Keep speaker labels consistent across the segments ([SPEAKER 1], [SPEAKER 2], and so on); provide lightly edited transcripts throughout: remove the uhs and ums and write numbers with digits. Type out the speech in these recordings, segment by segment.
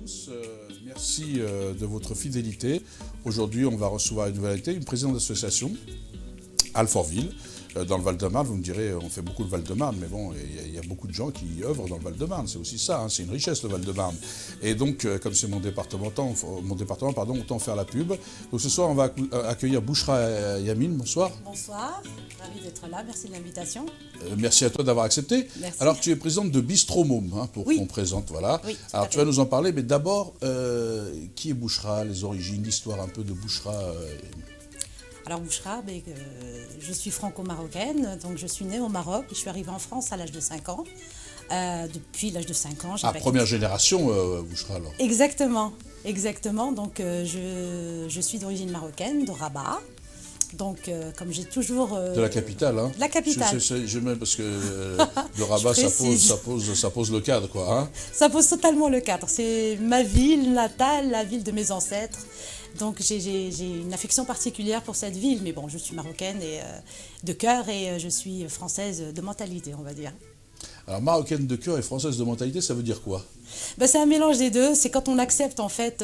[SPEAKER 1] tous, merci de votre fidélité. Aujourd'hui, on va recevoir une nouvelle invitée, une présidente d'association, Alfortville, dans le Val-de-Marne. Vous me direz, on fait beaucoup le Val-de-Marne, mais bon, il y a beaucoup de gens qui œuvrent dans le Val-de-Marne. C'est aussi ça, hein, c'est une richesse le Val-de-Marne. Et donc, comme c'est mon département, autant faire la pub. Donc ce soir, on va accueillir Bouchra Yamine. Bonsoir.
[SPEAKER 2] Bonsoir, ravi d'être là, merci de l'invitation.
[SPEAKER 1] Merci à toi d'avoir accepté.
[SPEAKER 2] Merci.
[SPEAKER 1] Alors, tu es présidente de Bistromôme, hein, pour qu'on présente, voilà.
[SPEAKER 2] Oui,
[SPEAKER 1] alors, tu vas nous en parler, mais d'abord, qui est Bouchra, les origines, l'histoire un peu de Bouchra
[SPEAKER 2] Alors Bouchra, je suis franco-marocaine, donc je suis née au Maroc, je suis arrivée en France à l'âge de 5 ans. Depuis l'âge de 5 ans, j'ai
[SPEAKER 1] première génération, Bouchra, alors.
[SPEAKER 2] Exactement, donc je suis d'origine marocaine, de Rabat. Donc, comme j'ai toujours...
[SPEAKER 1] de la capitale, hein.
[SPEAKER 2] La capitale.
[SPEAKER 1] J'aime parce que de Rabat, ça pose le cadre, quoi. Hein.
[SPEAKER 2] Ça pose totalement le cadre. C'est ma ville natale, la ville de mes ancêtres. Donc, j'ai une affection particulière pour cette ville. Mais bon, je suis marocaine de cœur et je suis française de mentalité, on va dire.
[SPEAKER 1] Alors, marocaine de cœur et française de mentalité, ça veut dire quoi ?
[SPEAKER 2] C'est un mélange des deux. C'est quand on accepte en fait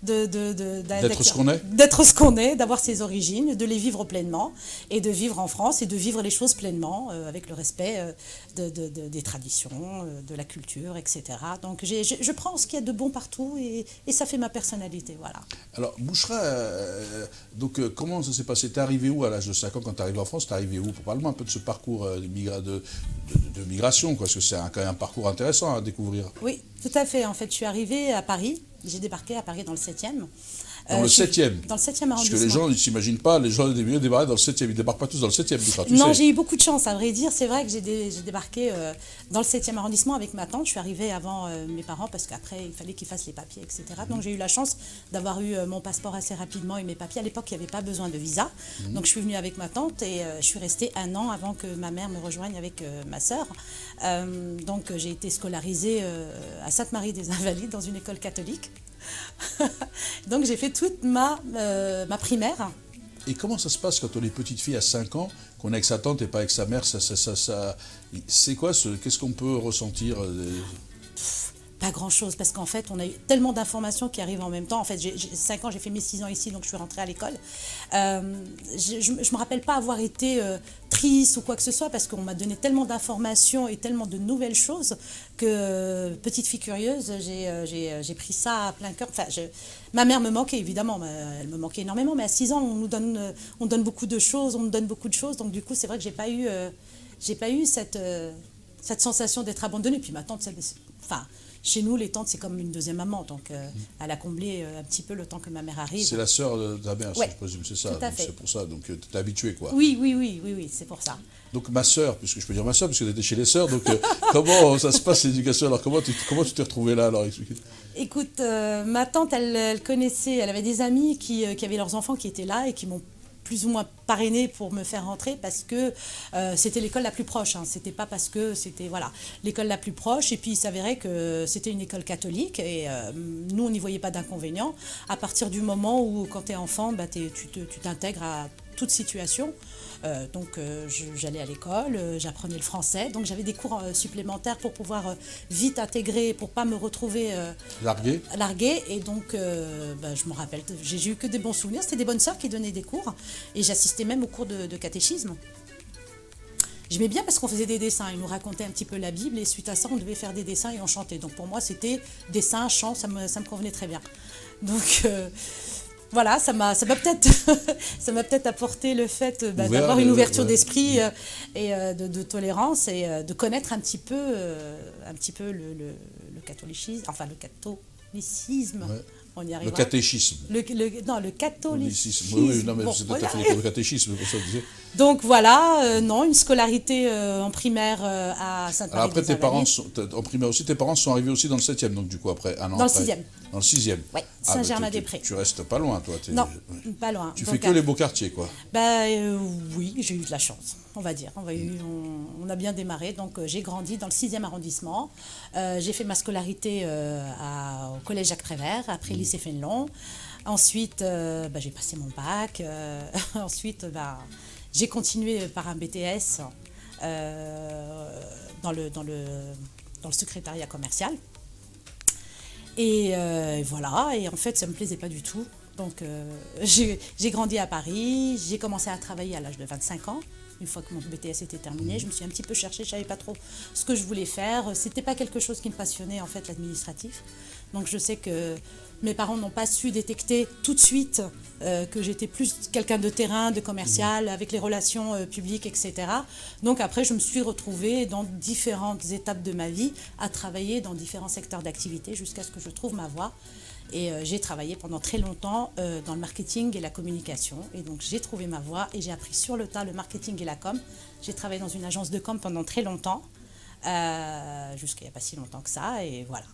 [SPEAKER 1] d'être ce qu'on est.
[SPEAKER 2] D'être ce qu'on est, d'avoir ses origines, de les vivre pleinement et de vivre en France et de vivre les choses pleinement avec le respect des traditions, de la culture, etc. Donc je prends ce qu'il y a de bon partout et ça fait ma personnalité, voilà. Alors
[SPEAKER 1] Bouchra, comment ça s'est passé ? T'es arrivé où à l'âge de 5 ans quand t'es arrivé en France ? T'es arrivé où ? Parle-moi un peu de ce parcours de migration, quoi, parce que c'est quand même un parcours intéressant à découvrir.
[SPEAKER 2] Oui, tout à fait. En fait, je suis arrivée à Paris. J'ai débarqué à Paris dans le 7e.
[SPEAKER 1] Dans le 7e.
[SPEAKER 2] Dans le 7e arrondissement.
[SPEAKER 1] Parce que les gens ne s'imaginent pas, les gens des milieux débarquent dans le 7e. Ils ne débarquent pas tous dans le 7e.
[SPEAKER 2] Non, j'ai eu beaucoup de chance, à vrai dire. C'est vrai que j'ai débarqué dans le 7e arrondissement avec ma tante. Je suis arrivée avant mes parents parce qu'après, il fallait qu'ils fassent les papiers, etc. Donc j'ai eu la chance d'avoir eu mon passeport assez rapidement et mes papiers. À l'époque, il n'y avait pas besoin de visa. Donc je suis venue avec ma tante et je suis restée 1 an avant que ma mère me rejoigne avec ma sœur. Donc j'ai été scolarisée à Sainte-Marie-des-Invalides dans une école catholique. Donc j'ai fait toute ma primaire.
[SPEAKER 1] Et comment ça se passe quand on est petite fille à 5 ans, qu'on est avec sa tante et pas avec sa mère, c'est quoi qu'est-ce qu'on peut ressentir
[SPEAKER 2] Pas grand-chose, parce qu'en fait, on a eu tellement d'informations qui arrivent en même temps. En fait, j'ai 5 ans, j'ai fait mes 6 ans ici, donc je suis rentrée à l'école. Je ne me rappelle pas avoir été triste ou quoi que ce soit, parce qu'on m'a donné tellement d'informations et tellement de nouvelles choses que, petite fille curieuse, j'ai pris ça à plein cœur. Enfin, ma mère me manquait, évidemment, elle me manquait énormément, mais à 6 ans, on donne beaucoup de choses, on me donne beaucoup de choses, donc du coup, c'est vrai que j'ai pas eu cette sensation d'être abandonnée. Puis ma tante, chez nous, les tantes, c'est comme une deuxième maman, donc elle a comblé un petit peu le temps que ma mère arrive.
[SPEAKER 1] C'est la sœur de ta mère,
[SPEAKER 2] ouais,
[SPEAKER 1] je présume, c'est ça.
[SPEAKER 2] Tout à fait.
[SPEAKER 1] C'est pour ça, donc tu t'es habituée, quoi.
[SPEAKER 2] Oui, c'est pour ça.
[SPEAKER 1] Donc ma sœur, puisque je peux dire ma sœur, puisque tu étais chez les sœurs, donc comment ça se passe l'éducation ? Alors comment tu t'es retrouvée là, alors explique.
[SPEAKER 2] Écoute, ma tante, elle connaissait, elle avait des amis qui avaient leurs enfants qui étaient là et qui m'ont plus ou moins parrainée pour me faire rentrer parce que c'était l'école la plus proche. Hein. C'était pas parce que c'était l'école la plus proche. Et puis il s'avérait que c'était une école catholique et nous on n'y voyait pas d'inconvénient. À partir du moment où quand tu es enfant, tu t'intègres à toute situation. Donc j'allais à l'école, j'apprenais le français, donc j'avais des cours supplémentaires pour pouvoir vite intégrer, pour pas me retrouver larguée. Et donc je me rappelle, j'ai eu que des bons souvenirs, c'était des bonnes sœurs qui donnaient des cours et j'assistais même aux cours de catéchisme. J'aimais bien parce qu'on faisait des dessins, ils nous racontaient un petit peu la Bible et suite à ça on devait faire des dessins et on chantait. Donc pour moi c'était dessin, chant, ça me convenait très bien. Donc voilà, ça m'a peut-être apporté le fait d'avoir une ouverture d'esprit et de tolérance et de connaître un petit peu le catholicisme, enfin le catholicisme.
[SPEAKER 1] Ouais.
[SPEAKER 2] On y arrivera.
[SPEAKER 1] Le catéchisme.
[SPEAKER 2] Le catholicisme.
[SPEAKER 1] Oui, non, mais c'est tout à fait le catéchisme, pour ça je disais.
[SPEAKER 2] Donc voilà, une scolarité en primaire à Sainte-Marie.
[SPEAKER 1] Après, tes parents en primaire aussi, tes parents sont arrivés aussi dans le 7e, donc du coup, après un an.
[SPEAKER 2] Dans le 6e.
[SPEAKER 1] Dans le 6e.
[SPEAKER 2] Oui, Saint-Germain-des-Prés.
[SPEAKER 1] Tu restes pas loin, toi.
[SPEAKER 2] Non, pas loin.
[SPEAKER 1] Tu fais que les beaux quartiers, quoi.
[SPEAKER 2] Oui, j'ai eu de la chance, on va dire. On a bien démarré, donc j'ai grandi dans le 6e arrondissement. J'ai fait ma scolarité au collège Jacques Prévert, après lycée Fénelon. Ensuite, j'ai passé mon bac. Ensuite, j'ai continué par un BTS dans le secrétariat commercial. Voilà, et en fait, ça ne me plaisait pas du tout. Donc, j'ai grandi à Paris, j'ai commencé à travailler à l'âge de 25 ans. Une fois que mon BTS était terminé, je me suis un petit peu cherchée, je ne savais pas trop ce que je voulais faire. C'était pas quelque chose qui me passionnait, en fait, l'administratif. Donc, je sais que mes parents n'ont pas su détecter tout de suite que j'étais plus quelqu'un de terrain, de commercial, avec les relations publiques, etc. Donc après, je me suis retrouvée dans différentes étapes de ma vie à travailler dans différents secteurs d'activité jusqu'à ce que je trouve ma voie. Et j'ai travaillé pendant très longtemps dans le marketing et la communication. Et donc j'ai trouvé ma voie et j'ai appris sur le tas le marketing et la com. J'ai travaillé dans une agence de com pendant très longtemps, jusqu'à il n'y a pas si longtemps que ça. Et voilà.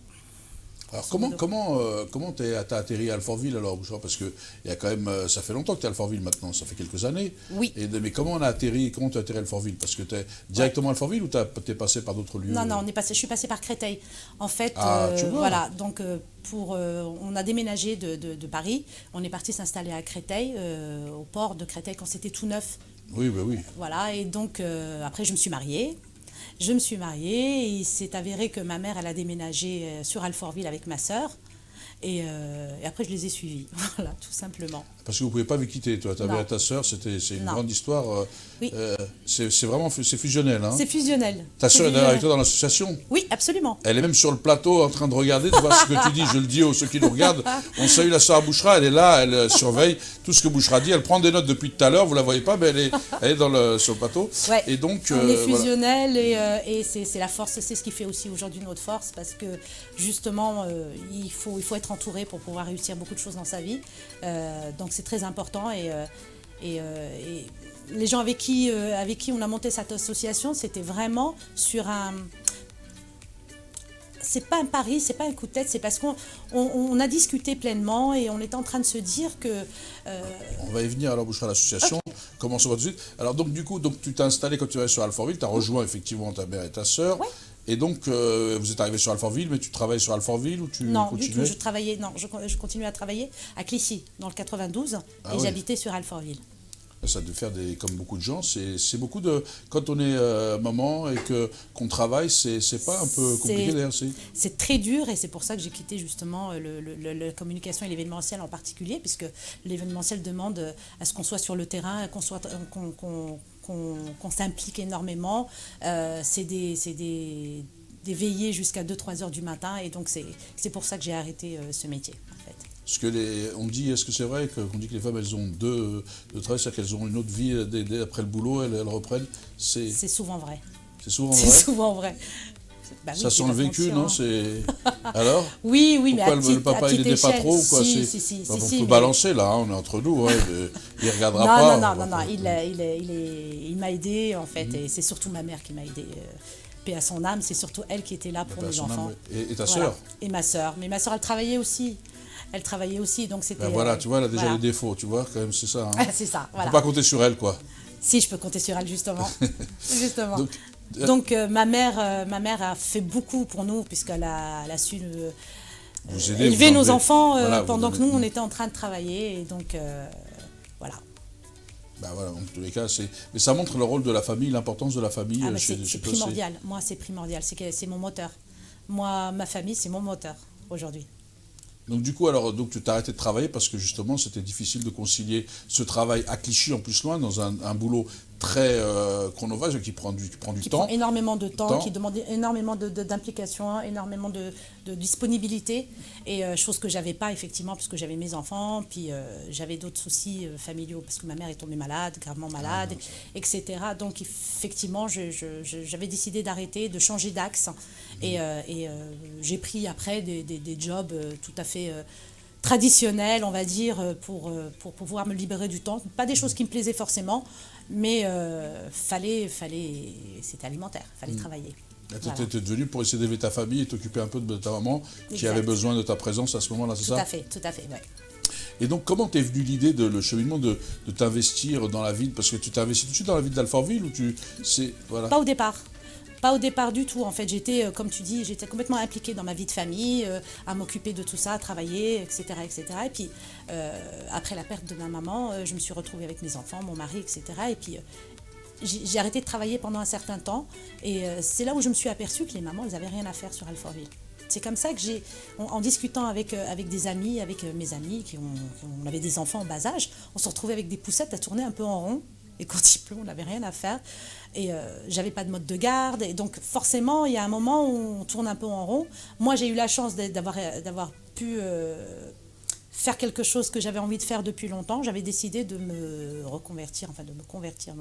[SPEAKER 1] Alors comment t'as atterri à Alfortville alors, Bouchra? Parce que il y a quand même, ça fait longtemps que tu es à Alfortville maintenant, ça fait quelques années.
[SPEAKER 2] Oui.
[SPEAKER 1] Mais comment t'as atterri à Alfortville? Parce que tu es directement à Alfortville ou t'es passé par d'autres lieux?
[SPEAKER 2] Non, je suis passée par Créteil. En fait,
[SPEAKER 1] tu vois.
[SPEAKER 2] voilà, donc on a déménagé de Paris, on est parti s'installer à Créteil, au port de Créteil quand c'était tout neuf.
[SPEAKER 1] Oui, bah oui.
[SPEAKER 2] Voilà, et donc après je me suis mariée. Je me suis mariée et il s'est avéré que ma mère, elle a déménagé sur Alfortville avec ma sœur. Et après, je les ai suivis, voilà, tout simplement.
[SPEAKER 1] Parce que vous ne pouvez pas vous quitter, toi. Tu avais ta sœur, c'est une grande histoire.
[SPEAKER 2] Oui.
[SPEAKER 1] C'est vraiment fusionnel. Hein.
[SPEAKER 2] C'est fusionnel.
[SPEAKER 1] Ta sœur est d'ailleurs avec toi dans l'association?
[SPEAKER 2] Oui, absolument.
[SPEAKER 1] Elle est même sur le plateau en train de regarder, de voir ce que tu dis. Je le dis aux ceux qui nous regardent. On salue la sœur Bouchra, elle est là, elle surveille tout ce que Bouchra dit. Elle prend des notes depuis tout à l'heure, vous ne la voyez pas, mais elle est sur le plateau.
[SPEAKER 2] Ouais.
[SPEAKER 1] Et donc,
[SPEAKER 2] on est fusionnel et c'est la force, c'est ce qui fait aussi aujourd'hui notre force parce que justement, il faut être entouré pour pouvoir réussir beaucoup de choses dans sa vie. Donc c'est très important et les gens avec qui on a monté cette association, c'était vraiment sur un... C'est pas un pari, c'est pas un coup de tête, c'est parce qu'on a discuté pleinement et on était en train de se dire que...
[SPEAKER 1] On va y venir alors, Bouchra, à l'association. Okay. Commençons tout de suite. Alors donc du coup, tu t'es installé quand tu es sur Alfortville, tu as rejoint effectivement ta mère et ta sœur.
[SPEAKER 2] Ouais.
[SPEAKER 1] Et donc, vous êtes arrivé sur Alfortville, mais tu travailles sur Alfortville ou tu
[SPEAKER 2] Non,
[SPEAKER 1] continuais?
[SPEAKER 2] du tout. Je continuais à travailler à Clichy, dans le 92, et j'habitais sur Alfortville.
[SPEAKER 1] Ça devait faire comme beaucoup de gens. C'est beaucoup de... Quand on est maman et qu'on travaille, c'est pas un peu compliqué d'ailleurs?
[SPEAKER 2] C'est très dur et c'est pour ça que j'ai quitté justement la communication et l'événementiel en particulier, puisque l'événementiel demande à ce qu'on soit sur le terrain, qu'on s'implique énormément. C'est des veillées jusqu'à 2-3 heures du matin et donc c'est pour ça que j'ai arrêté ce métier en fait.
[SPEAKER 1] Est-ce que c'est vrai qu'on dit que les femmes elles ont deux travail, c'est-à-dire qu'elles ont une autre vie après le boulot, elles reprennent?
[SPEAKER 2] C'est souvent vrai.
[SPEAKER 1] C'est souvent vrai?
[SPEAKER 2] C'est souvent vrai. Bah oui,
[SPEAKER 1] ça sent le vécu, non? Alors?
[SPEAKER 2] Oui, mais
[SPEAKER 1] pourquoi le papa il n'aidait pas trop ou quoi? On peut balancer là, on est entre nous, hein, il regardera pas.
[SPEAKER 2] Non, il m'a aidé en fait, et c'est surtout ma mère qui m'a aidé. Paix à son âme, c'est surtout elle qui était là pour mes enfants.
[SPEAKER 1] Et ta sœur?
[SPEAKER 2] Et ma sœur, mais ma sœur elle travaillait aussi. Donc c'était...
[SPEAKER 1] Ben voilà, tu vois, elle a déjà les défauts, tu vois, quand même, c'est ça. Hein.
[SPEAKER 2] C'est ça,
[SPEAKER 1] voilà. On ne peut pas compter sur elle, quoi.
[SPEAKER 2] Si, je peux compter sur elle, justement. Donc ma mère a fait beaucoup pour nous, puisqu'elle a su élever nos enfants pendant que nous, on était en train de travailler. Et donc, voilà.
[SPEAKER 1] Ben voilà, en tous les cas, mais ça montre le rôle de la famille, l'importance de la famille.
[SPEAKER 2] C'est primordial. Moi, c'est primordial. C'est mon moteur. Moi, ma famille, c'est mon moteur aujourd'hui.
[SPEAKER 1] Donc du coup, tu t'as arrêté de travailler parce que justement, c'était difficile de concilier ce travail à Clichy, en plus loin, dans un boulot très chronophage qui prend du temps.
[SPEAKER 2] Qui prend énormément de temps, qui demande énormément d'implication, énormément de disponibilité. Et chose que j'avais pas effectivement, parce que j'avais mes enfants, puis j'avais d'autres soucis familiaux, parce que ma mère est tombée malade, gravement malade, etc. Donc effectivement, j'avais décidé d'arrêter, de changer d'axe. Et j'ai pris après des jobs tout à fait traditionnels, on va dire, pour pouvoir me libérer du temps. Pas des choses qui me plaisaient forcément, mais c'était alimentaire, fallait travailler.
[SPEAKER 1] Tu étais devenue pour essayer d'élever ta famille et t'occuper un peu de ta maman qui avait besoin de ta présence à ce moment-là, c'est ça?
[SPEAKER 2] Tout à fait, ouais.
[SPEAKER 1] Et donc, comment t'es venue l'idée, le cheminement de t'investir dans la ville? Parce que tu t'es investi tout de suite dans la ville d'Alfortville ou voilà.
[SPEAKER 2] Pas au départ. Pas au départ du tout, en fait. J'étais, comme tu dis, j'étais complètement impliquée dans ma vie de famille, à m'occuper de tout ça, à travailler, etc. Et puis, après la perte de ma maman, je me suis retrouvée avec mes enfants, mon mari, etc. Et puis, j'ai arrêté de travailler pendant un certain temps. Et c'est là où je me suis aperçue que les mamans, elles n'avaient rien à faire sur Alfortville. C'est comme ça que en discutant avec des amis, avec mes amis on avait des enfants en bas âge, on se retrouvait avec des poussettes à tourner un peu en rond. Et quand il pleut, on n'avait rien à faire. Et j'avais pas de mode de garde. Et donc forcément, il y a un moment où on tourne un peu en rond. Moi, j'ai eu la chance d'avoir pu faire quelque chose que j'avais envie de faire depuis longtemps. J'avais décidé de me reconvertir, de me convertir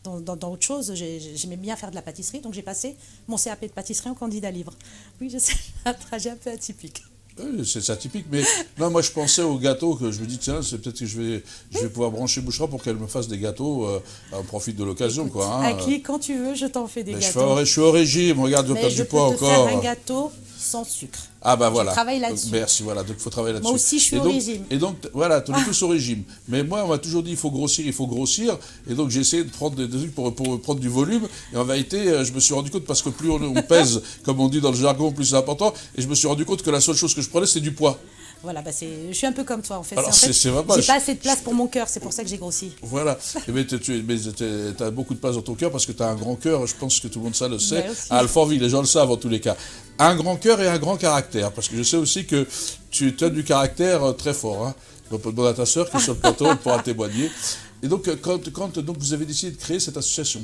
[SPEAKER 2] dans autre chose. J'aimais bien faire de la pâtisserie. Donc j'ai passé mon CAP de pâtisserie en candidat libre. Oui, je sais, un trajet un peu atypique.
[SPEAKER 1] Oui, c'est atypique, mais non, moi je pensais aux gâteaux, que je me dis, tiens, c'est peut-être que je vais pouvoir brancher Bouchera pour qu'elle me fasse des gâteaux, on profite de l'occasion, quoi. Hein.
[SPEAKER 2] Aki, quand tu veux, je t'en fais des gâteaux.
[SPEAKER 1] Je suis au régime, regarde, je perds du poids encore.
[SPEAKER 2] Je peux te faire un gâteau sans sucre.
[SPEAKER 1] Ah bah voilà.
[SPEAKER 2] Je travaille là-dessus.
[SPEAKER 1] Merci, voilà, donc il faut travailler là-dessus.
[SPEAKER 2] Moi aussi, je suis au régime.
[SPEAKER 1] Et donc, voilà, on est tous au régime. Mais moi, on m'a toujours dit, il faut grossir. Et donc, j'ai essayé de prendre des trucs pour prendre du volume. Et en vérité, je me suis rendu compte, parce que plus on pèse, comme on dit dans le jargon, plus c'est important. Et je me suis rendu comptu que la seule chose que je prenais, c'est du poids.
[SPEAKER 2] Voilà, je suis un peu comme toi en fait.
[SPEAKER 1] Alors,
[SPEAKER 2] j'ai pas assez de place pour mon cœur, c'est pour ça que j'ai grossi.
[SPEAKER 1] Voilà, mais tu as beaucoup de place dans ton cœur parce que tu as un grand cœur, je pense que tout le monde ça le sait. À Alfortville, les gens le savent en tous les cas. Un grand cœur et un grand caractère, parce que je sais aussi que tu as du caractère très fort. Hein. Donc, on peut demander à ta sœur qui est sur le plateau, elle pourra témoigner. Et donc, quand vous avez décidé de créer cette association,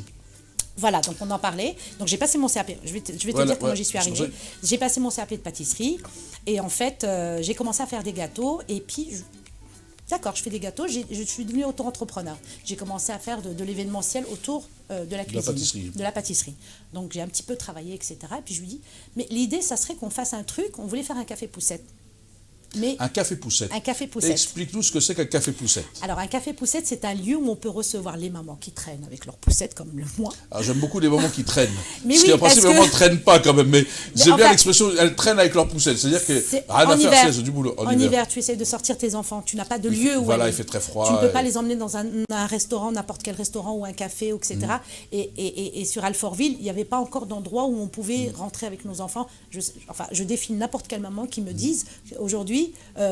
[SPEAKER 2] voilà, donc on en parlait. Donc j'ai passé mon CAP. Je vais te dire comment j'y suis arrivée. J'ai passé mon CAP de pâtisserie et en fait, j'ai commencé à faire des gâteaux et puis, d'accord, je fais des gâteaux. Je suis devenue auto-entrepreneur. J'ai commencé à faire de l'événementiel autour de la cuisine, de la pâtisserie. Donc j'ai un petit peu travaillé, etc. Et puis je lui dis, mais l'idée, ça serait qu'on fasse un truc. On voulait faire un café poussette.
[SPEAKER 1] Un café poussette.
[SPEAKER 2] Un café poussette.
[SPEAKER 1] Explique-nous ce que c'est qu'un café poussette.
[SPEAKER 2] Alors, un café poussette, c'est un lieu où on peut recevoir les mamans qui traînent avec leurs poussettes, comme moi.
[SPEAKER 1] Alors, j'aime beaucoup les mamans qui traînent.
[SPEAKER 2] Mais
[SPEAKER 1] parce
[SPEAKER 2] oui,
[SPEAKER 1] qu'en principe, les mamans ne traînent pas quand même. Mais j'aime bien l'expression, elles traînent avec leurs poussettes. C'est-à-dire que rien à faire, c'est du boulot.
[SPEAKER 2] En hiver, tu essaies de sortir tes enfants. Tu n'as pas de lieu où
[SPEAKER 1] voilà, il fait très froid.
[SPEAKER 2] Tu ne peux pas les emmener dans un restaurant, n'importe quel restaurant ou un café, etc. Et sur Alfortville, il n'y avait pas encore d'endroit où on pouvait rentrer avec nos enfants. Je défie n'importe quelle maman qui me dise, aujourd'hui,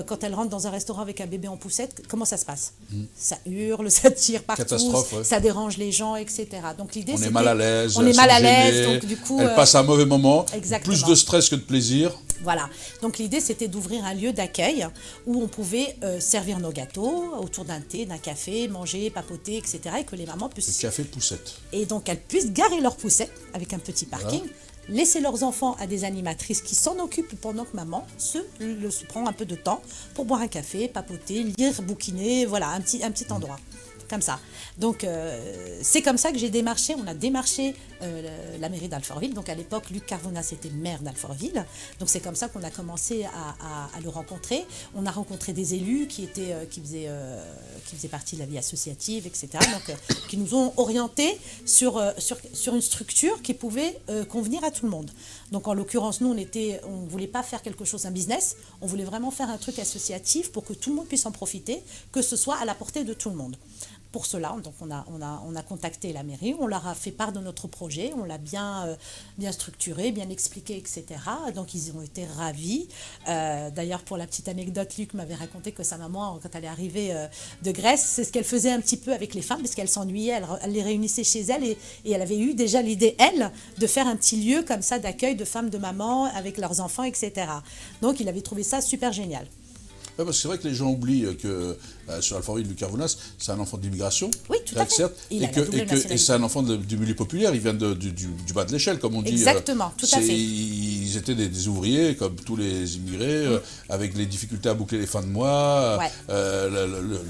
[SPEAKER 2] quand elle rentre dans un restaurant avec un bébé en poussette, comment ça se passe? Ça hurle, ça tire partout, ça dérange les gens, etc. Donc l'idée,
[SPEAKER 1] on est mal à l'aise,
[SPEAKER 2] donc du coup,
[SPEAKER 1] elle passe un mauvais moment,
[SPEAKER 2] exactement.
[SPEAKER 1] Plus de stress que de plaisir.
[SPEAKER 2] Voilà, donc l'idée c'était d'ouvrir un lieu d'accueil où on pouvait servir nos gâteaux autour d'un thé, d'un café, manger, papoter, etc. Et que les mamans puissent...
[SPEAKER 1] Le café poussette.
[SPEAKER 2] Et donc elles puissent garer leur poussette avec un petit parking. Voilà. Laisser leurs enfants à des animatrices qui s'en occupent pendant que maman se prend un peu de temps pour boire un café, papoter, lire, bouquiner, voilà, un petit endroit. Comme ça. Donc, c'est comme ça que on a démarché la mairie d'Alfortville. Donc, à l'époque, Luc Carvounas était maire d'Alfortville. Donc, c'est comme ça qu'on a commencé à le rencontrer. On a rencontré des élus qui faisaient partie de la vie associative, etc. Donc, qui nous ont orientés sur une structure qui pouvait convenir à tout le monde. Donc, en l'occurrence, nous, on ne voulait pas faire quelque chose, un business. On voulait vraiment faire un truc associatif pour que tout le monde puisse en profiter, que ce soit à la portée de tout le monde. Pour cela, donc on a contacté la mairie, on leur a fait part de notre projet, on l'a bien structuré, bien expliqué, etc. Donc ils ont été ravis. D'ailleurs, pour la petite anecdote, Luc m'avait raconté que sa maman, quand elle est arrivée de Grèce, c'est ce qu'elle faisait un petit peu avec les femmes, parce qu'elle s'ennuyait, elle les réunissait chez elle et elle avait eu déjà l'idée, elle, de faire un petit lieu comme ça d'accueil de femmes de maman avec leurs enfants, etc. Donc il avait trouvé ça super génial.
[SPEAKER 1] Ouais, parce que c'est vrai que les gens oublient que sur Alfortville, Luc Carvounas, c'est un enfant d'immigration.
[SPEAKER 2] Oui, tout à fait.
[SPEAKER 1] Certes, et c'est un enfant du milieu populaire, il vient du bas de l'échelle, comme on dit.
[SPEAKER 2] Exactement, tout à fait.
[SPEAKER 1] Ils étaient des ouvriers, comme tous les immigrés, avec les difficultés à boucler les fins de mois,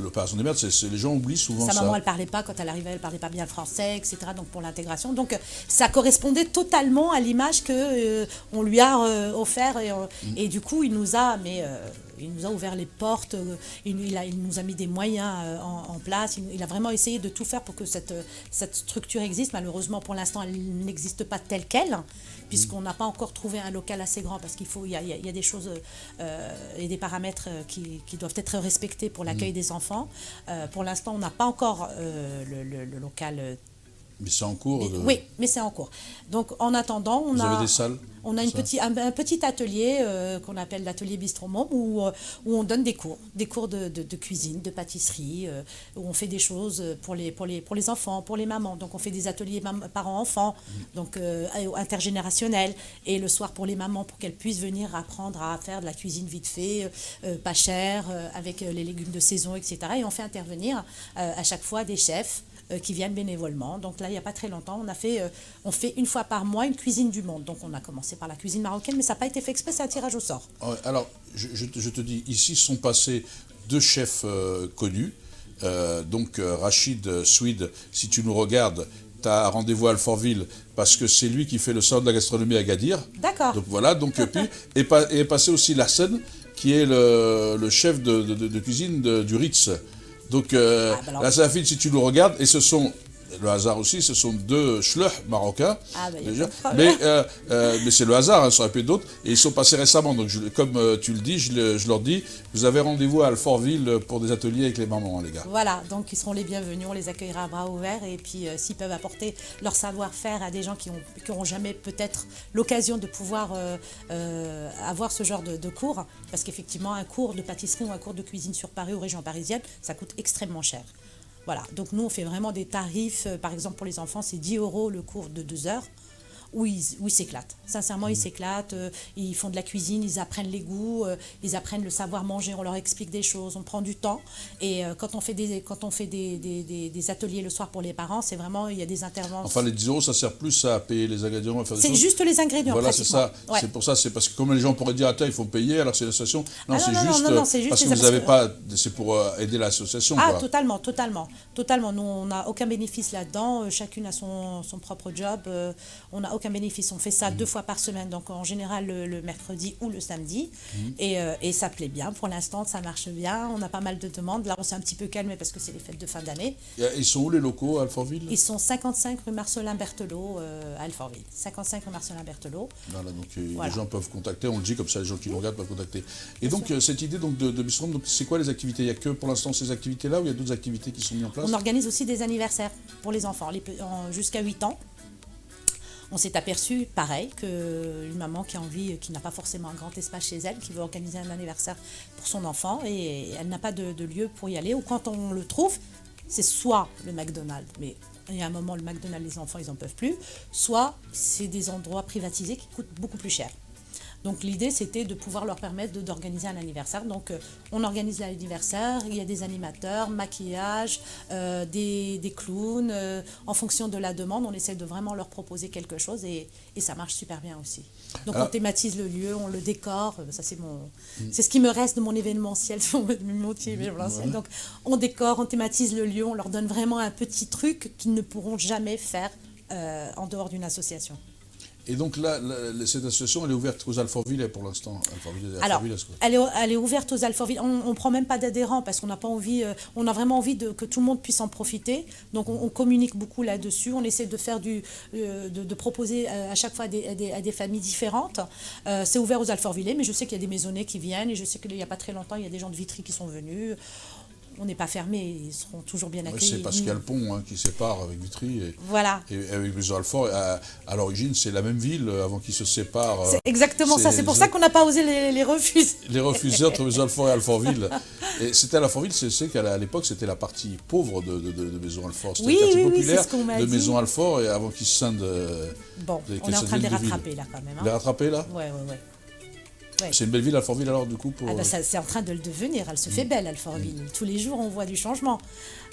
[SPEAKER 1] l'opération des mères, les gens oublient souvent ça.
[SPEAKER 2] Sa maman, elle ne parlait pas, quand elle arrivait, elle ne parlait pas bien le français, etc. Donc pour l'intégration. Donc ça correspondait totalement à l'image qu'on lui a offert. Et du coup, il nous a ouvert les portes, il nous a mis des moyens en place, il a vraiment essayé de tout faire pour que cette structure existe. Malheureusement, pour l'instant, elle n'existe pas telle qu'elle, puisqu'on n'a pas encore trouvé un local assez grand, parce il y a des choses et des paramètres qui doivent être respectés pour l'accueil des enfants. Pour l'instant, on n'a pas encore le local
[SPEAKER 1] Mais c'est en cours
[SPEAKER 2] Oui, mais c'est en cours. Donc en attendant,
[SPEAKER 1] Vous avez des salles?
[SPEAKER 2] On a un petit atelier qu'on appelle l'atelier Bistromom où on donne des cours de cuisine, de pâtisserie, où on fait des choses pour les enfants, pour les mamans. Donc on fait des ateliers parents-enfants, donc intergénérationnels. Et le soir pour les mamans, pour qu'elles puissent venir apprendre à faire de la cuisine vite fait, pas chère, avec les légumes de saison, etc. Et on fait intervenir à chaque fois des chefs qui viennent bénévolement. Donc là, il n'y a pas très longtemps, on fait une fois par mois une cuisine du monde. Donc on a commencé par la cuisine marocaine, mais ça n'a pas été fait exprès, c'est un tirage au sort.
[SPEAKER 1] Alors, je te dis, ici sont passés 2 chefs connus. Donc Rachid Swede, si tu nous regardes, tu as rendez-vous à Alfortville parce que c'est lui qui fait le salon de la gastronomie à Agadir.
[SPEAKER 2] D'accord.
[SPEAKER 1] Donc voilà, puis est passé aussi Larsen, qui est le chef de cuisine du Ritz. Donc la Salafine, si tu nous regardes, et ce sont, le hasard aussi, ce sont 2 schleuch marocains, déjà. Mais c'est le hasard, hein, ça aurait pu être d'autres, et ils sont passés récemment. Donc comme tu le dis, je leur dis, vous avez rendez-vous à Alfortville pour des ateliers avec les mamans, hein, les gars.
[SPEAKER 2] Voilà, donc ils seront les bienvenus, on les accueillera à bras ouverts, et puis s'ils peuvent apporter leur savoir-faire à des gens qui n'auront jamais peut-être l'occasion de pouvoir avoir ce genre de cours, parce qu'effectivement un cours de pâtisserie ou un cours de cuisine sur Paris ou région parisienne, ça coûte extrêmement cher. Voilà, donc nous on fait vraiment des tarifs, par exemple pour les enfants c'est 10 € le cours de 2 heures, où ils s'éclatent. Sincèrement, ils s'éclatent, ils font de la cuisine, ils apprennent les goûts, ils apprennent le savoir-manger, on leur explique des choses, on prend du temps. Et quand on fait des ateliers le soir pour les parents, c'est vraiment, il y a des interventions.
[SPEAKER 1] Enfin, les 10 € ça sert plus à payer les ingrédients, à faire des choses.
[SPEAKER 2] C'est juste les ingrédients,
[SPEAKER 1] voilà, c'est ça. Ouais. C'est pour ça, c'est parce que comme les gens pourraient dire, attends, il faut payer, alors c'est l'association. Non, c'est juste parce que vous n'avez pas, c'est pour aider l'association.
[SPEAKER 2] Ah,
[SPEAKER 1] quoi.
[SPEAKER 2] Totalement. Nous, on n'a aucun bénéfice là-dedans, chacune a son propre job, on n'a aucun bénéfice. On fait ça 2 fois par semaine, donc en général le mercredi ou le samedi. Et ça plaît bien. Pour l'instant, ça marche bien. On a pas mal de demandes. Là, on s'est un petit peu calmé parce que c'est les fêtes de fin d'année.
[SPEAKER 1] Ils sont où les locaux à Alfortville?
[SPEAKER 2] Ils sont 55 rue Marcelin Berthelot à Alfortville. 55 rue Marcelin Berthelot.
[SPEAKER 1] Voilà, donc les gens peuvent contacter. On le dit comme ça, les gens qui nous regardent peuvent contacter. Et donc cette idée donc, de Bistrom, donc c'est quoi les activités? Il n'y a que pour l'instant ces activités-là ou il y a d'autres activités qui sont mises en place?
[SPEAKER 2] On organise aussi des anniversaires pour les enfants, jusqu'à 8 ans. On s'est aperçu, pareil, qu'une maman qui n'a pas forcément un grand espace chez elle, qui veut organiser un anniversaire pour son enfant et elle n'a pas de lieu pour y aller. Ou quand on le trouve, c'est soit le McDonald's, mais il y a un moment, le McDonald's, les enfants, ils n'en peuvent plus, soit c'est des endroits privatisés qui coûtent beaucoup plus cher. Donc l'idée, c'était de pouvoir leur permettre d'organiser un anniversaire. Donc on organise l'anniversaire, il y a des animateurs, maquillage, des clowns. En fonction de la demande, on essaie de vraiment leur proposer quelque chose et ça marche super bien aussi. Donc on thématise le lieu, on le décore. Ça c'est ce qui me reste de mon événementiel, événementiel. Donc on décore, on thématise le lieu, on leur donne vraiment un petit truc qu'ils ne pourront jamais faire en dehors d'une association.
[SPEAKER 1] Et donc là, cette association, elle est ouverte aux Alfortville pour l'instant.
[SPEAKER 2] Alors, elle est ouverte aux Alfortville. On ne prend même pas d'adhérents parce qu'on n'a pas envie. On a vraiment envie que tout le monde puisse en profiter. Donc on communique beaucoup là-dessus. On essaie de faire de proposer à chaque fois à des familles différentes. C'est ouvert aux Alfortvillais, mais je sais qu'il y a des maisonnés qui viennent et je sais qu'il n'y a pas très longtemps, il y a des gens de Vitry qui sont venus. On n'est pas fermé, ils seront toujours bien accueillis.
[SPEAKER 1] C'est parce qu'il y a le pont qui sépare avec Vitry et avec Maison-Alfort. À l'origine, c'est la même ville avant qu'ils se séparent.
[SPEAKER 2] C'est exactement ça, c'est pour ça qu'on n'a pas osé les refuser.
[SPEAKER 1] Les refuser entre Maison-Alfort et Alfortville. Et c'était à Alfortville, c'est qu'à l'époque, c'était la partie pauvre de Maison-Alfort. C'était le quartier populaire de Maison-Alfort et avant qu'ils se scindent.
[SPEAKER 2] Bon, on est en train de les rattraper là quand même.
[SPEAKER 1] Les rattraper là?
[SPEAKER 2] Ouais. Ouais.
[SPEAKER 1] C'est une belle ville, Alfortville, alors, du coup
[SPEAKER 2] c'est en train de le devenir. Elle se fait belle, Alfortville. Tous les jours, on voit du changement.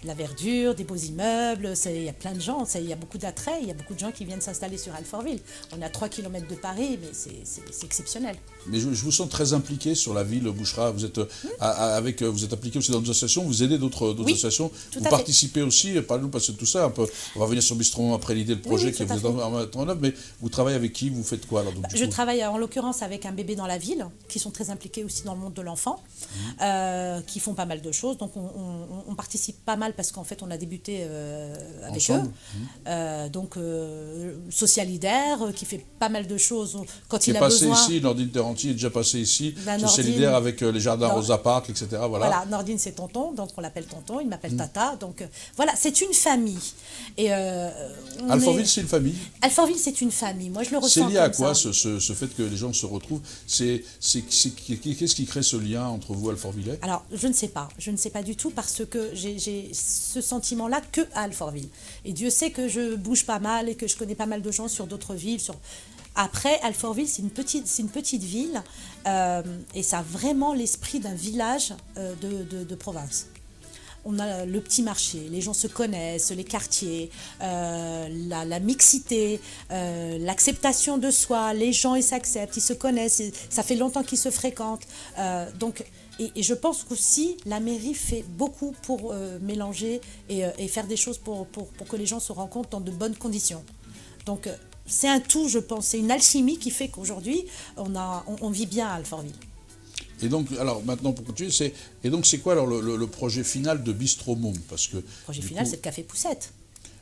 [SPEAKER 2] De la verdure, des beaux immeubles. Il y a plein de gens. Il y a beaucoup d'attrait. Il y a beaucoup de gens qui viennent s'installer sur Alfortville. On est à 3 km de Paris, mais c'est exceptionnel.
[SPEAKER 1] Mais je vous sens très impliqué sur la ville Boucherat. Vous êtes, vous êtes impliqué aussi dans d'autres associations. Vous aidez d'autres associations. Vous participez aussi. Parlez-nous parce que tout ça, on va revenir sur Bistrom après l'idée, le projet que vous êtes en œuvre. Mais vous travaillez avec qui? Vous faites quoi alors,
[SPEAKER 2] Je travaille en l'occurrence avec un bébé dans la ville. ville, qui sont très impliqués aussi dans le monde de l'enfant, qui font pas mal de choses. Donc on participe pas mal parce qu'en fait on a débuté avec
[SPEAKER 1] Ensemble.
[SPEAKER 2] eux. Donc Socialidaire, qui fait pas mal de choses quand
[SPEAKER 1] Qui
[SPEAKER 2] il
[SPEAKER 1] est
[SPEAKER 2] a
[SPEAKER 1] passé
[SPEAKER 2] besoin.
[SPEAKER 1] ici, Nordine Terranti est déjà passé ici,
[SPEAKER 2] Ben,
[SPEAKER 1] Socialidaire
[SPEAKER 2] Nordine,
[SPEAKER 1] avec les jardins Rosa Parks, etc. Voilà.
[SPEAKER 2] Voilà, Nordine c'est tonton, donc on l'appelle tonton, il m'appelle Tata. Donc voilà, c'est une famille. Et
[SPEAKER 1] Alfortville, c'est une famille.
[SPEAKER 2] Alfortville, c'est une famille. Moi, je le ressens
[SPEAKER 1] C'est lié à
[SPEAKER 2] comme
[SPEAKER 1] quoi
[SPEAKER 2] ça.
[SPEAKER 1] ce fait que les gens se retrouvent? Qu'est-ce qui crée ce lien entre vous, Alfortvillais?
[SPEAKER 2] Alors, je ne sais pas. Je ne sais pas du tout parce que j'ai ce sentiment-là que à Alfortville. Et Dieu sait que je bouge pas mal et que je connais pas mal de gens sur d'autres villes. Après, Alfortville, c'est une petite ville et ça a vraiment l'esprit d'un village de province. On a le petit marché, les gens se connaissent, les quartiers, la mixité, l'acceptation de soi, les gens ils s'acceptent, ils se connaissent, ça fait longtemps qu'ils se fréquentent. Et je pense qu'aussi la mairie fait beaucoup pour mélanger et faire des choses pour que les gens se rencontrent dans de bonnes conditions. Donc c'est un tout, je pense, c'est une alchimie qui fait qu'aujourd'hui on vit bien à Alfortville.
[SPEAKER 1] Et donc, alors maintenant pour continuer, c'est quoi alors le projet final de Bistro Môme? Parce que
[SPEAKER 2] Le projet final, c'est le Café Poussette.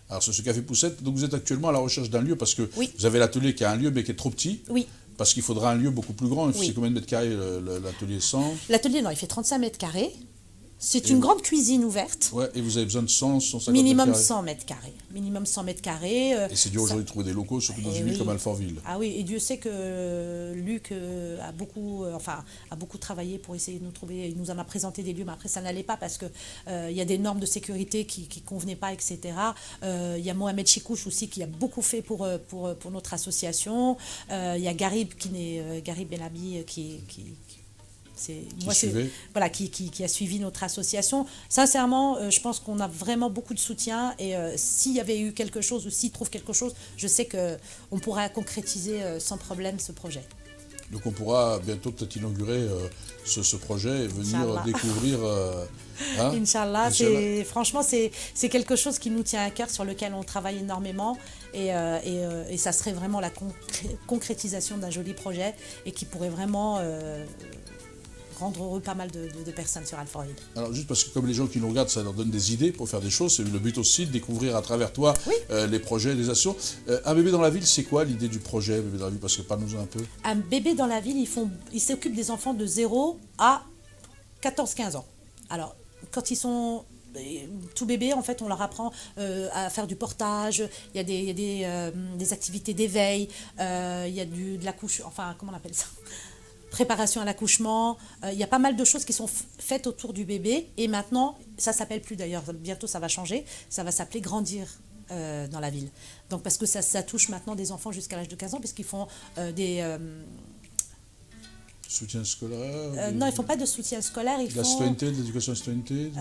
[SPEAKER 1] alors ce Café Poussette, donc vous êtes actuellement à la recherche d'un lieu parce que
[SPEAKER 2] Oui.
[SPEAKER 1] vous avez l'atelier qui a un lieu mais qui est trop petit.
[SPEAKER 2] Oui.
[SPEAKER 1] Parce qu'il faudra un lieu beaucoup plus grand.
[SPEAKER 2] Oui.
[SPEAKER 1] C'est combien de mètres carrés l'atelier 100?
[SPEAKER 2] L'atelier, non, il fait 35 mètres carrés. C'est une grande cuisine ouverte.
[SPEAKER 1] Ouais, et vous avez besoin de 150
[SPEAKER 2] Minimum
[SPEAKER 1] mètres carrés.
[SPEAKER 2] 100 mètres carrés. Minimum 100 mètres carrés.
[SPEAKER 1] Et c'est dur aujourd'hui de trouver des locaux, surtout dans une ville comme Alfortville.
[SPEAKER 2] Ah oui, et Dieu sait que Luc a beaucoup travaillé pour essayer de nous trouver. Il nous en a présenté des lieux, mais après ça n'allait pas parce que il y a des normes de sécurité qui ne convenaient pas, etc. Il y a Mohamed Chikouche aussi qui a beaucoup fait pour notre association. Il y a Garib Garib Belabi qui a suivi notre association. Sincèrement, je pense qu'on a vraiment beaucoup de soutien et s'il y avait eu quelque chose ou s'il trouve quelque chose, je sais qu'on pourra concrétiser sans problème ce projet.
[SPEAKER 1] Donc on pourra bientôt peut-être inaugurer ce projet et venir
[SPEAKER 2] Inch'Allah.
[SPEAKER 1] découvrir...
[SPEAKER 2] Inch'Allah, franchement, c'est quelque chose qui nous tient à cœur, sur lequel on travaille énormément et ça serait vraiment la concrétisation d'un joli projet et qui pourrait vraiment... rendre heureux pas mal de personnes sur Alfortville.
[SPEAKER 1] Alors juste parce que comme les gens qui nous regardent, ça leur donne des idées pour faire des choses, c'est le but aussi de découvrir à travers toi les projets, les actions. Un bébé dans la ville, c'est quoi l'idée du projet Bébé dans la ville? Parce que parle-nous un peu.
[SPEAKER 2] Un bébé dans la ville, ils s'occupent des enfants de 0 à 14-15 ans. Alors, quand ils sont tout bébé, en fait, on leur apprend à faire du portage, il y a des activités d'éveil, il y a de la couche, enfin, comment on appelle ça, préparation à l'accouchement, il y a pas mal de choses qui sont faites autour du bébé et maintenant, ça s'appelle plus d'ailleurs, bientôt ça va changer, ça va s'appeler Grandir dans la ville. Donc parce que ça touche maintenant des enfants jusqu'à l'âge de 15 ans puisqu'ils font des...
[SPEAKER 1] Soutien scolaire
[SPEAKER 2] non, ils ne font pas de soutien scolaire,
[SPEAKER 1] de la citoyenneté, de l'éducation à la citoyenneté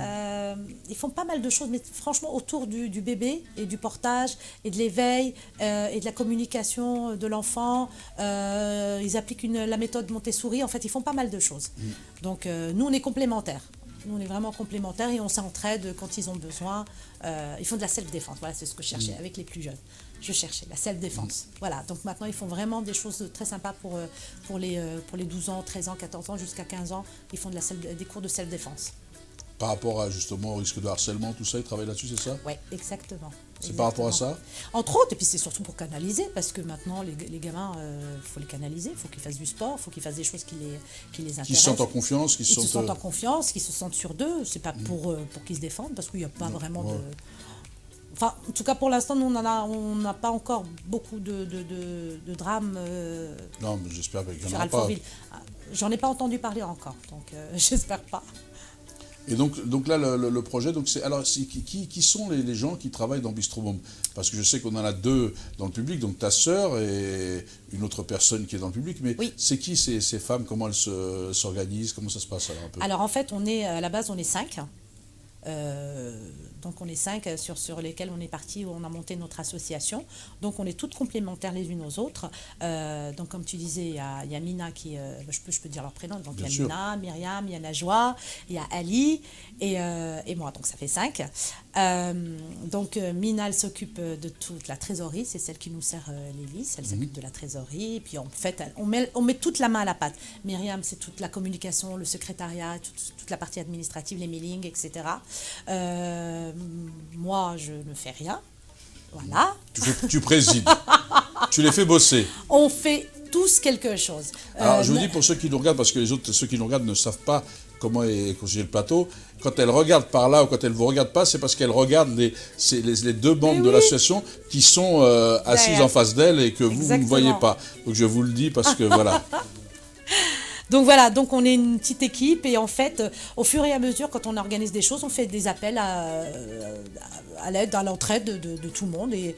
[SPEAKER 2] ils font pas mal de choses, mais franchement autour du bébé et du portage et de l'éveil et de la communication de l'enfant. Ils appliquent la méthode Montessori. En fait, ils font pas mal de choses. Donc, nous, on est complémentaires. Nous, on est vraiment complémentaires et on s'entraide quand ils ont besoin. Ils font de la self-défense. Voilà, c'est ce que je cherchais avec les plus jeunes. Je cherchais la self-défense. Voilà, donc maintenant, ils font vraiment des choses très sympas pour les 12 ans, 13 ans, 14 ans, jusqu'à 15 ans. Ils font des cours de self-défense.
[SPEAKER 1] Par rapport à justement au risque de harcèlement, tout ça, ils travaillent là-dessus, c'est ça?
[SPEAKER 2] Oui, exactement.
[SPEAKER 1] C'est par rapport à ça?
[SPEAKER 2] Entre autres, et puis c'est surtout pour canaliser, parce que maintenant, les gamins, il faut les canaliser, il faut qu'ils fassent du sport, il faut qu'ils fassent des choses qui les intéressent.
[SPEAKER 1] Qu'ils se sentent en confiance,
[SPEAKER 2] qu'ils se sentent en confiance, qu'ils se sentent sûrs d'eux. C'est pas pour qu'ils se défendent, parce qu'il n'y a pas vraiment de... Enfin, en tout cas, pour l'instant, nous, on n'a pas encore beaucoup de drames
[SPEAKER 1] non, mais j'espère qu'il n'y en
[SPEAKER 2] sur
[SPEAKER 1] aura pas.
[SPEAKER 2] Alfortville. J'en ai pas entendu parler encore, donc j'espère pas.
[SPEAKER 1] Et donc là, le projet, donc qui sont les gens qui travaillent dans Bistro Môme? Parce que je sais qu'on en a deux dans le public, donc ta sœur et une autre personne qui est dans le public, mais
[SPEAKER 2] oui.
[SPEAKER 1] C'est qui ces femmes? Comment elles s'organisent? Comment ça se passe alors un peu?
[SPEAKER 2] Alors en fait, à la base, on est 5. Donc on est 5 sur lesquels on est parti, où on a monté notre association. Donc on est toutes complémentaires les unes aux autres. Donc comme tu disais, il y a Mina qui, je peux dire leur prénom. Donc il y a Mina, Myriam, il y a Najwa, il y a Ali et moi. Donc ça fait 5. Donc Mina, elle s'occupe de toute la trésorerie, c'est celle qui nous sert les vis, elle s'occupe de la trésorerie. Et puis en fait, on met toute la main à la pâte. Myriam, c'est toute la communication, le secrétariat, toute la partie administrative, les mailings, etc. Moi, je ne fais rien. Voilà.
[SPEAKER 1] Tu présides. Tu les fais bosser.
[SPEAKER 2] On fait tous quelque chose.
[SPEAKER 1] Alors, je vous dis pour ceux qui nous regardent, parce que ceux qui nous regardent ne savent pas comment est constitué le plateau. Quand elles regardent par là ou quand elles ne vous regardent pas, c'est parce qu'elles regardent les 2 membres de l'association qui sont assises en face d'elles et que vous ne voyez pas. Donc je vous le dis parce que voilà.
[SPEAKER 2] Donc voilà, donc on est une petite équipe et en fait, au fur et à mesure, quand on organise des choses, on fait des appels à l'aide, à l'entraide de tout le monde. Et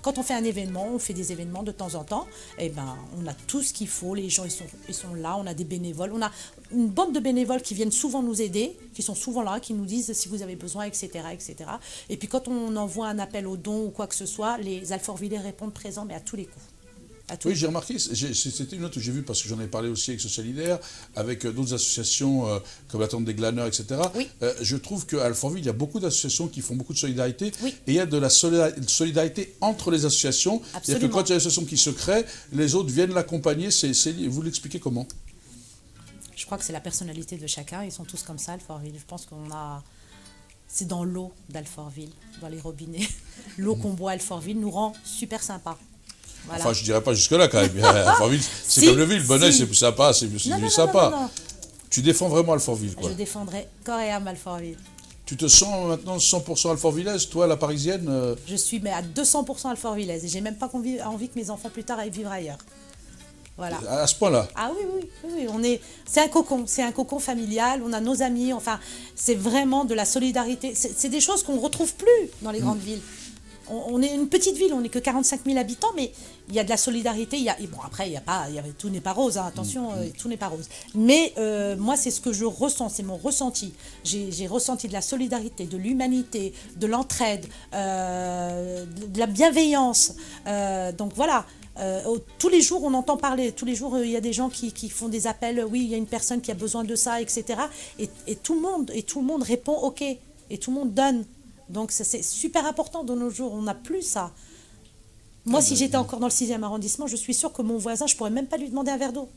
[SPEAKER 2] quand on fait un événement, on fait des événements de temps en temps, et ben on a tout ce qu'il faut, les gens ils sont là, on a des bénévoles, on a une bande de bénévoles qui viennent souvent nous aider, qui sont souvent là, qui nous disent si vous avez besoin, etc., etc. Et puis quand on envoie un appel aux dons ou quoi que ce soit, les Alfortvillais répondent présents, mais à tous les coups.
[SPEAKER 1] Oui, j'ai remarqué, c'était une autre que j'ai vue parce que j'en ai parlé aussi avec Socialidaire, avec d'autres associations comme la Tente des Glaneurs, etc.
[SPEAKER 2] Oui.
[SPEAKER 1] Je trouve qu'à Alfortville, il y a beaucoup d'associations qui font beaucoup de solidarité.
[SPEAKER 2] Oui.
[SPEAKER 1] Et il y a de la solidarité entre les associations. C'est-à-dire que quand il y a une association qui se crée, les autres viennent l'accompagner. Vous l'expliquez comment?
[SPEAKER 2] Je crois que c'est la personnalité de chacun. Ils sont tous comme ça, Alfortville. Je pense c'est dans l'eau d'Alfortville, dans les robinets. L'eau qu'on boit à Alfortville nous rend super sympa. Voilà.
[SPEAKER 1] Enfin, je ne dirais pas jusque-là quand même. Alfortville, c'est comme le ville. Bonneuil, c'est plus sympa, c'est sympa. Non. Tu défends vraiment Alfortville, quoi.
[SPEAKER 2] Je défendrai corps et âme Alfortville.
[SPEAKER 1] Tu te sens maintenant 100% alfortvillaise, toi, la parisienne
[SPEAKER 2] Je suis mais à 200% alfortvillaise. Et j'ai même pas envie que mes enfants plus tard aillent vivre ailleurs. Voilà.
[SPEAKER 1] À ce point-là?
[SPEAKER 2] Ah oui. C'est un cocon familial. On a nos amis. Enfin, c'est vraiment de la solidarité. C'est des choses qu'on ne retrouve plus dans les grandes villes. On est une petite ville, on n'est que 45 000 habitants, mais il y a de la solidarité. Et bon, après, tout n'est pas rose, hein, attention, tout n'est pas rose. Mais moi, c'est ce que je ressens, c'est mon ressenti. J'ai ressenti de la solidarité, de l'humanité, de l'entraide, de la bienveillance. Donc voilà. Tous les jours, on entend parler. Tous les jours, il y a des gens qui font des appels. Oui, il y a une personne qui a besoin de ça, etc. Et tout le monde répond OK. Et tout le monde donne. Donc c'est super important de nos jours, on n'a plus ça. Moi, si j'étais encore dans le 6e arrondissement, je suis sûre que mon voisin, je ne pourrais même pas lui demander un verre d'eau.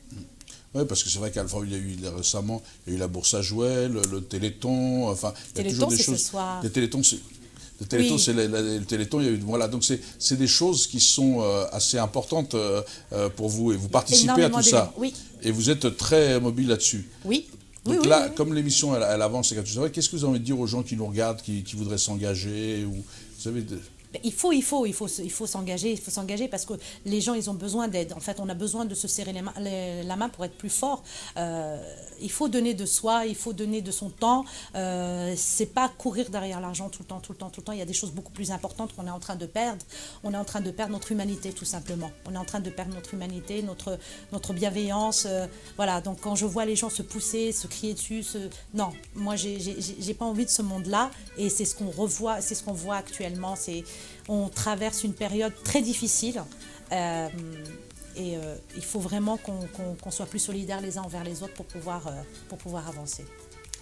[SPEAKER 1] Oui, parce que c'est vrai qu'à Alfortville, récemment, il y a eu la bourse à jouets, le Téléthon, enfin, il y a toujours des choses. Ce soir. Les Télétons, le Téléthon, c'est le Téléthon, il y a eu, voilà, donc c'est des choses qui sont assez importantes pour vous, et vous participez à tout ça. Oui. Et vous êtes très mobile là-dessus.
[SPEAKER 2] Oui.
[SPEAKER 1] Donc là, comme l'émission elle avance, qu'est-ce que vous avez envie de dire aux gens qui nous regardent, qui voudraient s'engager ou, vous savez,
[SPEAKER 2] Il faut s'engager parce que les gens, ils ont besoin d'aide. En fait, on a besoin de se serrer la main pour être plus fort. Il faut donner de soi, il faut donner de son temps. C'est pas courir derrière l'argent tout le temps. Il y a des choses beaucoup plus importantes qu'on est en train de perdre. On est en train de perdre notre humanité, tout simplement. On est en train de perdre notre humanité, notre bienveillance. Voilà, donc quand je vois les gens se pousser, se crier dessus, non, moi, j'ai pas envie de ce monde-là. Et c'est ce qu'on revoit, c'est ce qu'on voit actuellement. On traverse une période très difficile et il faut vraiment qu'on soit plus solidaires les uns envers les autres pour pouvoir avancer.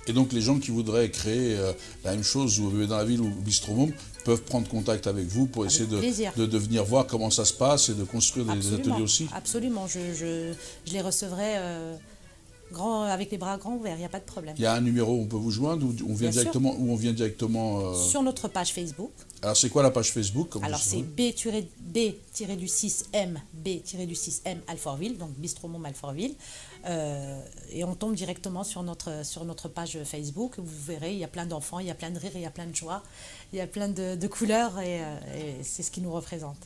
[SPEAKER 1] Et donc les gens qui voudraient créer la même chose, ou dans la ville ou Bistro Môme, peuvent prendre contact avec vous pour essayer de venir voir comment ça se passe et de construire des ateliers aussi.
[SPEAKER 2] Absolument, je les recevrai avec les bras grands ouverts, il n'y a pas de problème.
[SPEAKER 1] Il y a un numéro où on peut vous joindre, où on vient directement
[SPEAKER 2] sur notre page Facebook.
[SPEAKER 1] Alors c'est quoi la page Facebook?
[SPEAKER 2] Alors c'est B-6M Alfortville, donc Bistro Môme Alfortville. Et on tombe directement sur notre page Facebook. Vous verrez, il y a plein d'enfants, il y a plein de rires, il y a plein de joie, il y a plein de couleurs et c'est ce qui nous représente.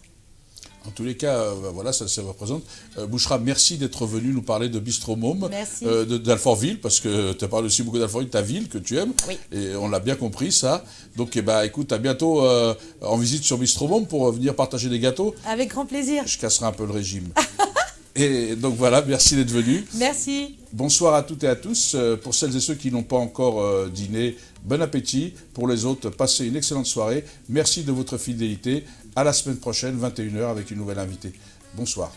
[SPEAKER 1] En tous les cas, voilà, ça représente. Bouchra, merci d'être venu nous parler de Bistro Môme, d'Alfortville, parce que tu parles aussi beaucoup d'Alfortville, ta ville que tu aimes, oui. Et on l'a bien compris ça. Donc écoute, à bientôt en visite sur Bistro Môme pour venir partager des gâteaux.
[SPEAKER 2] Avec grand plaisir.
[SPEAKER 1] Je casserai un peu le régime. Et donc voilà, merci d'être venu.
[SPEAKER 2] Merci.
[SPEAKER 1] Bonsoir à toutes et à tous. Pour celles et ceux qui n'ont pas encore dîné, bon appétit. Pour les autres, passez une excellente soirée. Merci de votre fidélité. À la semaine prochaine, 21 h, avec une nouvelle invitée. Bonsoir.